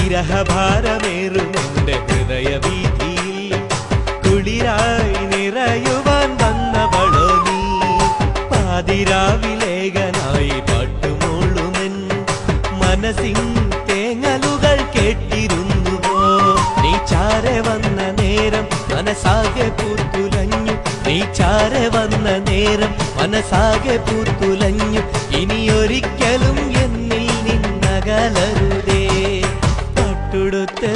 വിരഹഭാരമേറുമെന്റെ ഹൃദയവീഥിയിൽ കുളിരായി നിറയുവാൻ വന്നവളോ നീ. പാതിരാവിലേകനായി പാട്ടുമൂളുമെൻ മനസ്സിൻ തേങ്ങലുകൾ കേട്ടിരുന്നുവോ. നീ ചാരെ വന്ന നേരം മനസ്സാകെ പൂത്തുലഞ്ഞു, നീ ചാരെ വന്ന നേരം മനസ്സാകെ പൂത്തുലഞ്ഞു. ഇനിയൊരിക്കലും എന്നിൽ നിന്നകലരുതേ. പട്ടുടുത്ത്